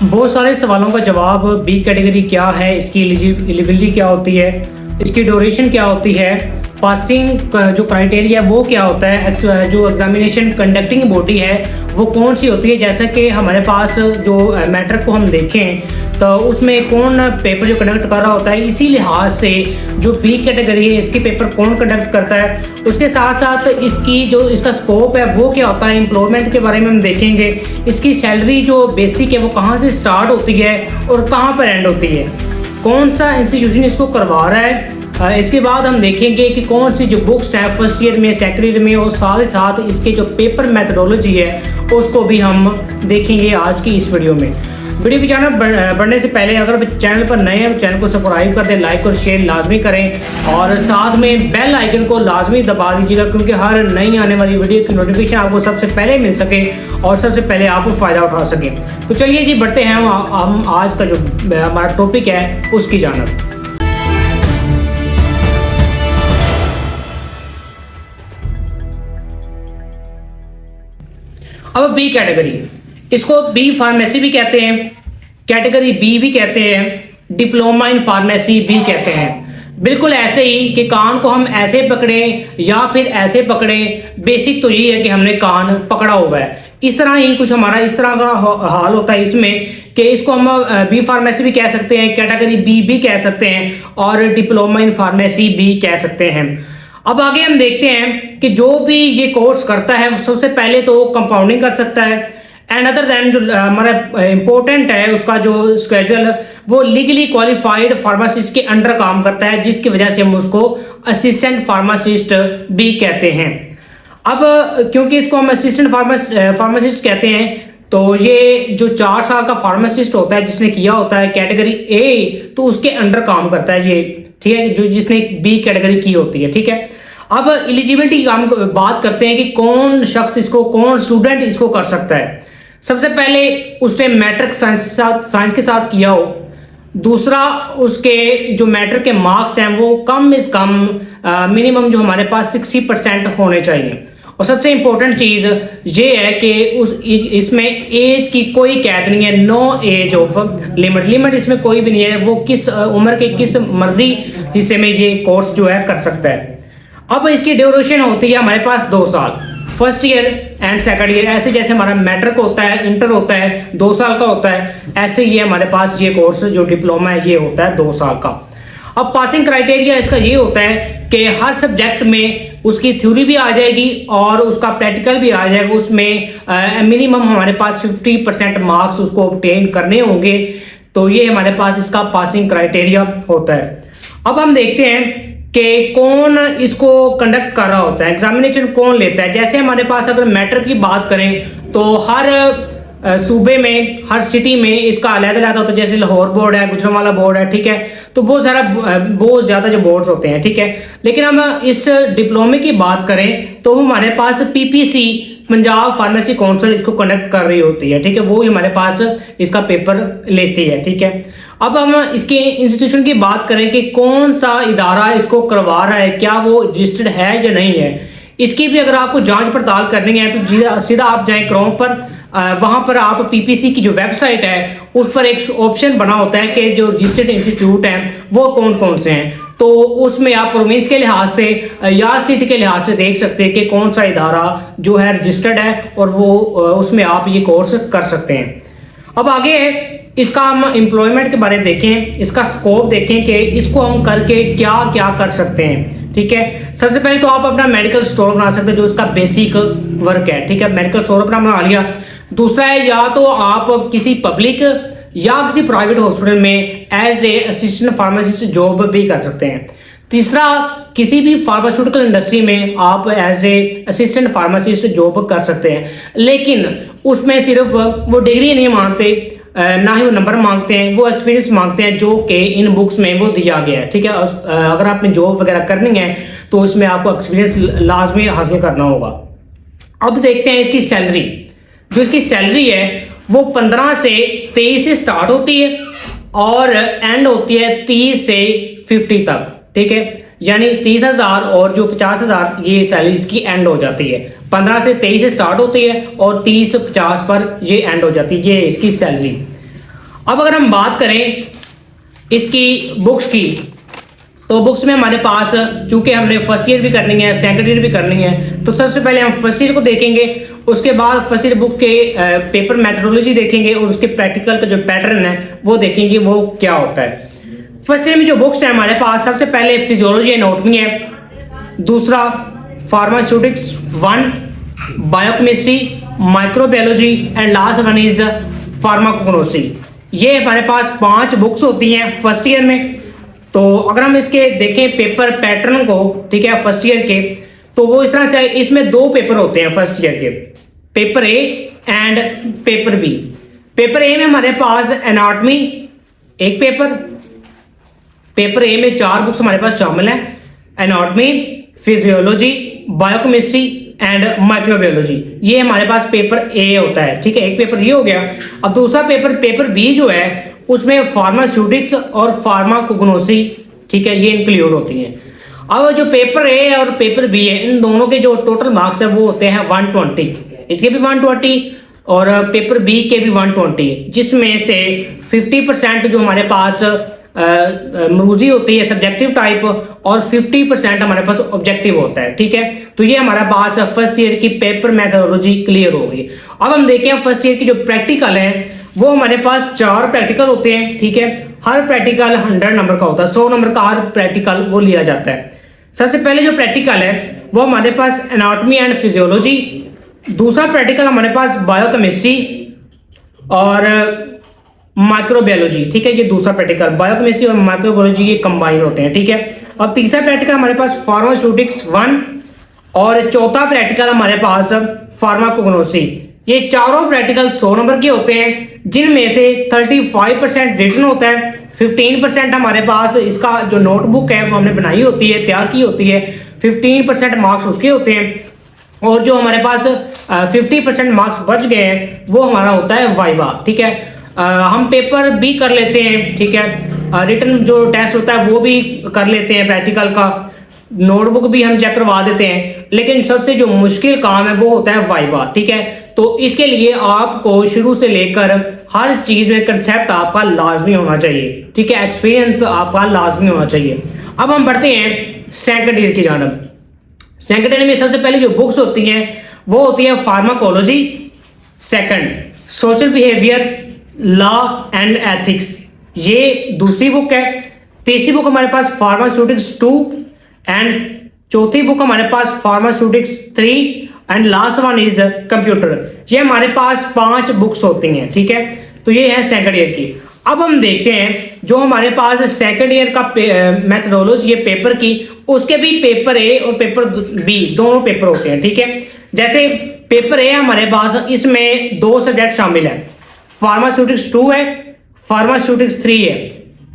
बहुत सारे सवालों का जवाब बी कैटेगरी क्या है, इसकी एलिजिबिलिटी क्या होती है, इसकी ड्यूरेशन क्या होती है, पासिंग जो क्राइटेरिया वो क्या होता है, जो एग्जामिनेशन कंडक्टिंग बॉडी है वो कौन सी होती है। जैसा कि हमारे पास जो मैटर को हम देखें तो उसमें कौन पेपर जो कंडक्ट कर रहा होता है, इसी लिहाज से जो बी कैटेगरी है इसके पेपर कौन कंडक्ट करता है। उसके साथ साथ इसका स्कोप है वो क्या होता है, एम्प्लॉयमेंट के बारे में हम देखेंगे। इसकी सैलरी जो बेसिक है वो कहाँ से स्टार्ट होती है और कहाँ पर एंड होती है, कौन सा इंस्टीट्यूशन इसको करवा रहा है। इसके बाद हम देखेंगे कि कौन सी जो बुक्स हैं फर्स्ट ईयर में, सेकेंड ईयर में, और साथ ही साथ इसके जो पेपर मेथडोलॉजी है उसको भी हम देखेंगे आज की इस वीडियो में। वीडियो की चैनल बढ़ने से पहले अगर चैनल पर नए हैं तो चैनल को सब्सक्राइब कर दें, लाइक और शेयर लाजमी करें और साथ में बेल आइकन को लाजमी दबा दीजिएगा, क्योंकि हर नई आने वाली वीडियो की नोटिफिकेशन आपको सबसे पहले मिल सके और सबसे पहले आपको फ़ायदा उठा सकें। तो चलिए जी बढ़ते हैं हम आज का जो हमारा टॉपिक है उसकी जानब। अब बी कैटेगरी, इसको बी फार्मेसी भी कहते हैं, कैटेगरी बी भी कहते हैं, डिप्लोमा इन फार्मेसी भी कहते हैं। बिल्कुल ऐसे ही कि कान को हम ऐसे पकड़े या फिर ऐसे पकड़े, बेसिक तो यही है कि हमने कान पकड़ा हुआ है। इस तरह ही कुछ हमारा इस तरह का हाल होता है इसमें कि इसको हम बी फार्मेसी भी कह सकते हैं, कैटेगरी बी भी कह सकते हैं और डिप्लोमा इन फार्मेसी भी कह सकते हैं। अब आगे हम देखते हैं कि जो भी ये कोर्स करता है सबसे पहले तो कंपाउंडिंग कर सकता है, एंड अदर देन जो हमारा इम्पोर्टेंट है उसका जो स्केड्यूल वो लीगली क्वालिफाइड फार्मासिस्ट के अंडर काम करता है, जिसकी वजह से हम उसको असिस्टेंट फार्मासिस्ट भी कहते हैं। अब क्योंकि इसको हम असिस्टेंट फार्मासिस्ट कहते हैं तो ये जो 4 साल का फार्मासिस्ट होता है जिसने किया होता है कैटेगरी ए, तो उसके अंडर काम करता है ये, ठीक है, जो जिसने बी कैटेगरी की होती है। ठीक है, अब एलिजिबिलिटी की हम बात करते हैं कि कौन शख्स इसको, कौन स्टूडेंट इसको कर सकता है। सबसे पहले उसने मैट्रिक साइंस के साथ किया हो, दूसरा उसके जो मैट्रिक के मार्क्स हैं वो कम से कम मिनिमम जो हमारे पास 60% होने चाहिए, और सबसे इंपॉर्टेंट चीज़ ये है कि इसमें एज की कोई कैद नहीं है, नो एज ऑफ लिमिट इसमें कोई भी नहीं है, वो किस उम्र के किस मर्जी हिस्से में ये कोर्स जो है कर सकता है। अब इसकी ड्यूरेशन होती है हमारे पास 2 साल, first year and second year, ऐसे जैसे हमारा मैट्रिक होता है, इंटर होता है 2 साल का होता है, ऐसे ही हमारे पास ये कोर्स जो डिप्लोमा है ये होता है 2 साल का। अब पासिंग क्राइटेरिया इसका ये होता है कि हर सब्जेक्ट में उसकी थ्योरी भी आ जाएगी और उसका प्रैक्टिकल भी आ जाएगा, उसमें मिनिमम हमारे पास 50% मार्क्स उसको ऑब्टेन करने होंगे, तो ये हमारे पास इसका पासिंग क्राइटेरिया होता है। अब हम देखते हैं कि कौन इसको कंडक्ट कर रहा होता है, एग्जामिनेशन कौन लेता है। जैसे हमारे पास अगर मैट्रिक की बात करें तो हर सूबे में, हर सिटी में इसका अलग-अलग होता है, जैसे लाहौर बोर्ड है, गुजरांवाला बोर्ड है, ठीक है, तो बहुत ज़्यादा जो बोर्ड्स होते हैं, ठीक है। लेकिन हम इस डिप्लोमे की बात करें तो हमारे पास पीपीसी, पंजाब फार्मेसी काउंसिल इसको कंडक्ट कर रही होती है, ठीक है, वो ही हमारे पास इसका पेपर लेती है, ठीक है। अब हम इसके इंस्टीट्यूशन की बात करें कि कौन सा इदारा इसको करवा रहा है, क्या वो रजिस्टर्ड है या नहीं है, इसकी भी अगर आपको जांच पड़ताल करनी है तो सीधा आप जाएं क्रोम पर, वहाँ पर आप पीपीसी की जो वेबसाइट है उस पर एक ऑप्शन बना होता है कि जो रजिस्टर्ड इंस्टीट्यूट हैं वो कौन कौन से हैं, तो उसमें आप प्रोविंस के लिहाज से या सिटी के लिहाज से देख सकते हैं कि कौन सा इदारा जो है रजिस्टर्ड है और वो उसमें आप ये कोर्स कर सकते हैं। अब आगे इसका हम एम्प्लॉयमेंट के बारे में देखें, इसका स्कोप देखें कि इसको हम करके क्या क्या कर सकते हैं। ठीक है, सबसे पहले तो आप अपना मेडिकल स्टोर बना सकते हैं जो उसका बेसिक वर्क है, ठीक है, मेडिकल स्टोर अपना बना लिया। दूसरा है या तो आप किसी पब्लिक या किसी प्राइवेट हॉस्पिटल में as a assistant pharmacist job भी कर सकते हैं। तीसरा, किसी भी फार्मास्यूटिकल इंडस्ट्री में आप as a assistant pharmacist job कर सकते हैं, लेकिन उसमें सिर्फ वो डिग्री नहीं मांगते, ना ही वो नंबर मांगते हैं, वो एक्सपीरियंस मांगते हैं जो कि इन बुक्स में वो दिया गया है, ठीक है। अगर आपने जॉब वगैरह करनी है तो इसमें आपको एक्सपीरियंस लाजमी हासिल करना होगा। अब देखते हैं इसकी सैलरी, जो इसकी सैलरी है वो 15 से 23 से स्टार्ट होती है और एंड होती है 30 से 50 तक, ठीक है, यानी 30,000 और जो 50,000 ये सैलरी इसकी एंड हो जाती है। 15 से 23 से स्टार्ट होती है और 30-50 पर ये एंड हो जाती है, ये इसकी सैलरी। अब अगर हम बात करें इसकी बुक्स की, तो बुक्स में हमारे पास चूंकि हमने फर्स्ट ईयर भी करनी है, सेकंड ईयर भी करनी है, तो सबसे पहले हम फर्स्ट ईयर को देखेंगे, उसके बाद फर्स्ट ईयर बुक के पेपर मेथोडोलॉजी देखेंगे और उसके प्रैक्टिकल का जो पैटर्न है वो देखेंगे वो क्या होता है। फर्स्ट ईयर में जो बुक्स है हमारे पास, सबसे पहले फिजियोलॉजी एनाटॉमी है, दूसरा pharmaceutics 1, biochemistry, microbiology and last one is pharmacognosy. ये हमारे पास 5 बुक्स होती हैं फर्स्ट ईयर में। तो अगर हम इसके देखें पेपर पैटर्न को, ठीक है, फर्स्ट ईयर के, तो वो इस तरह से, इसमें 2 पेपर होते हैं फर्स्ट ईयर के, paper A and paper B. Paper A में हमारे पास एनाटॉमी एक पेपर, पेपर ए में 4 बुक्स हमारे पास शामिल हैं, anatomy, physiology, biochemistry and microbiology. ये हमारे पास पेपर ए होता है, ठीक है, एक पेपर ये हो गया। अब दूसरा पेपर, पेपर बी जो है, उसमें फार्मास्यूटिक्स और फार्माकोग्नोसी, ठीक है, ये इंक्लूड होती हैं। अब जो पेपर ए और पेपर बी है, इन दोनों के जो टोटल मार्क्स है वो होते हैं 120, इसके भी 120 और पेपर बी के भी 120, जिसमें से 50% जो हमारे पास मरूजी होती है सब्जेक्टिव टाइप और 50% हमारे पास ऑब्जेक्टिव होता है, ठीक है। तो ये हमारे पास फर्स्ट ईयर की पेपर मेथोडोलॉजी क्लियर हो गई। अब हम देखें फर्स्ट ईयर की जो प्रैक्टिकल है, वो हमारे पास 4 प्रैक्टिकल होते हैं, ठीक है। हर प्रैक्टिकल 100 नंबर का होता है, 100 नंबर का हर प्रैक्टिकल वो लिया जाता है। सबसे पहले जो प्रैक्टिकल है वो हमारे पास एनाटॉमी एंड फिजियोलॉजी, दूसरा प्रैक्टिकल हमारे पास बायोकेमिस्ट्री और माइक्रोबायोलॉजी, ठीक है, ये दूसरा प्रैक्टिकल, बायोकेमिस्ट्री और माइक्रोबायोलॉजी ये कंबाइन होते हैं, ठीक है। और तीसरा प्रैक्टिकल हमारे पास फार्मास्यूटिक्स 1 और चौथा प्रैक्टिकल हमारे पास फार्माकोग्नोसी। ये चारों प्रैक्टिकल 100 नंबर के होते हैं, जिनमें से 35% रिटन होता है, 15% हमारे पास इसका जो नोटबुक है वो हमने बनाई होती है, तैयार की होती है, 15% मार्क्स उसके होते हैं, और जो हमारे पास 50% मार्क्स बच गए हैं वो हमारा होता है वाइवा, ठीक है। हम पेपर भी कर लेते हैं, ठीक है, रिटन जो टेस्ट होता है वो भी कर लेते हैं, प्रैक्टिकल का नोटबुक भी हम चेक करवा देते हैं, लेकिन सबसे जो मुश्किल काम है वो होता है वाइवा, ठीक है। तो इसके लिए आपको शुरू से लेकर हर चीज में कंसेप्ट आपका लाजमी होना चाहिए, ठीक है, एक्सपीरियंस आपका लाजमी होना चाहिए। अब हम बढ़ते हैं सेकंड ईयर की जानब। सेकंड ईयर में सबसे पहले जो बुक्स होती हैं वो होती है pharmacology, second social behaviour, law and ethics, ये दूसरी बुक है। तीसरी बुक हमारे पास फार्मास्यूटिक्स 2 एंड चौथी बुक हमारे पास pharmaceutics 3 and last one is computer. ये हमारे पास 5 बुक्स होती हैं, ठीक है। तो ये है सेकंड ईयर की। अब हम देखते हैं जो हमारे पास सेकंड ईयर का मेथोडोलॉजी है पेपर की, उसके भी पेपर ए और पेपर बी दोनों पेपर होते हैं, ठीक है। जैसे पेपर ए हमारे पास, इसमें 2 सब्जेक्ट शामिल है, फार्मास्यूटिक्स 2 है, फार्मास्यूटिक्स 3 है,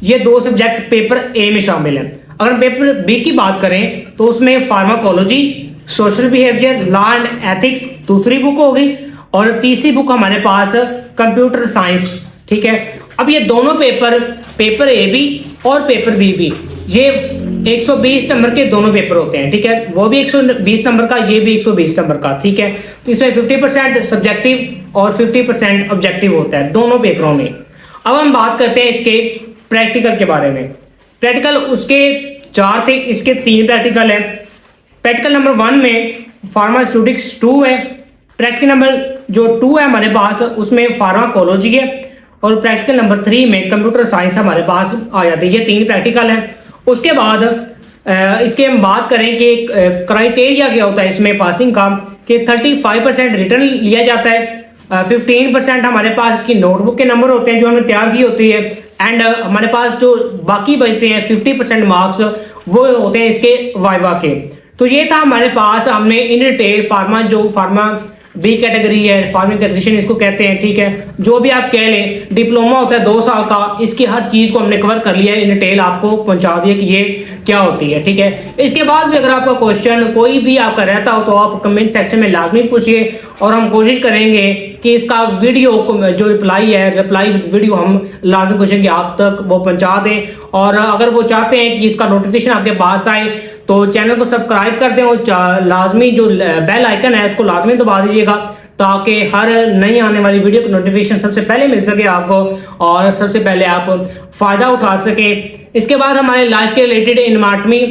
ये 2 सब्जेक्ट पेपर ए में शामिल है। अगर पेपर बी की बात करें तो उसमें pharmacology, social behaviour, law and ethics दूसरी बुक होगी और तीसरी बुक हमारे पास कंप्यूटर साइंस, ठीक है। अब ये दोनों पेपर, पेपर ए भी और पेपर बी भी, ये 120 नंबर के दोनों पेपर होते हैं, ठीक है, वो भी 120 नंबर का, ये भी 120 नंबर का, ठीक है। तो इसमें 50% सब्जेक्टिव और 50% ऑब्जेक्टिव होता है दोनों पेपरों में। अब हम बात करते हैं इसके प्रैक्टिकल के बारे में। प्रैक्टिकल उसके 4 थे, इसके 3 प्रैक्टिकल है। प्रैक्टिकल नंबर 1 में फार्मास्यूटिक्स 2 है, प्रैक्टिकल नंबर जो 2 है हमारे पास उसमें फार्माकोलॉजी है, और प्रैक्टिकल नंबर 3 में कंप्यूटर साइंस हमारे पास आ जाती है। ये 3 प्रैक्टिकल हैं। उसके बाद इसके हम बात करें कि क्राइटेरिया क्या होता है इसमें पासिंग का, कि 35% रिटर्न लिया जाता है, 15% हमारे पास इसकी नोटबुक के नंबर होते हैं जो हमने तैयार की होती है, एंड हमारे पास जो बाकी बचते हैं 50% मार्क्स वो होते हैं इसके वाइवा के। तो ये था हमारे पास, हमने इन डिटेल फार्मा, जो फार्मा बी कैटेगरी है, फार्मिंग टेक्नीशियन इसको कहते हैं, ठीक है, जो भी आप कह लें, डिप्लोमा होता है 2 साल का, इसकी हर चीज़ को हमने कवर कर लिया है, इन डिटेल आपको पहुंचा दिया कि ये क्या होती है, ठीक है। इसके बाद भी अगर आपका क्वेश्चन कोई भी आपका रहता हो तो आप कमेंट सेक्शन में लाजमी पूछिए, और हम कोशिश करेंगे कि इसका वीडियो जो रिप्लाई है, रिप्लाई वीडियो हम लाजमी कोशिश कि आप तक वो पहुँचा दें। और अगर वो चाहते हैं कि इसका नोटिफिकेशन आपके पास आए तो चैनल को सब्सक्राइब कर दें, और लाजमी जो बेल आइकन है उसको लाजमी दबा दीजिएगा, ताकि हर नई आने वाली वीडियो की नोटिफिकेशन सबसे पहले मिल सके आपको और सबसे पहले आप फ़ायदा उठा सके। इसके बाद हमारे लाइफ के रिलेटेड एनाटॉमी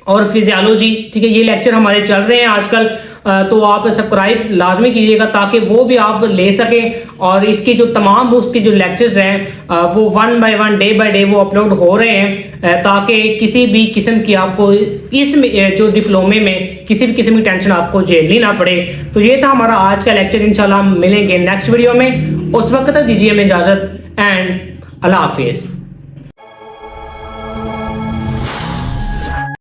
और फिजियोलॉजी, ठीक है, ये लेक्चर हमारे चल रहे हैं आजकल, तो आप सब्सक्राइब लाजमी कीजिएगा ताकि वो भी आप ले सकें। और इसकी जो तमाम उसके जो लेक्चर्स हैं वो 1 बाय 1 डे बाय डे वो अपलोड हो रहे हैं, ताकि किसी भी किस्म की आपको इस जो डिप्लोमे में किसी भी किस्म की टेंशन आपको झेलनी ना पड़े। तो ये था हमारा आज का लेक्चर। इंशाल्लाह हम मिलेंगे नेक्स्ट वीडियो में, उस वक्त तक दीजिए हमें इजाज़त एंड अल्लाह हाफिज़।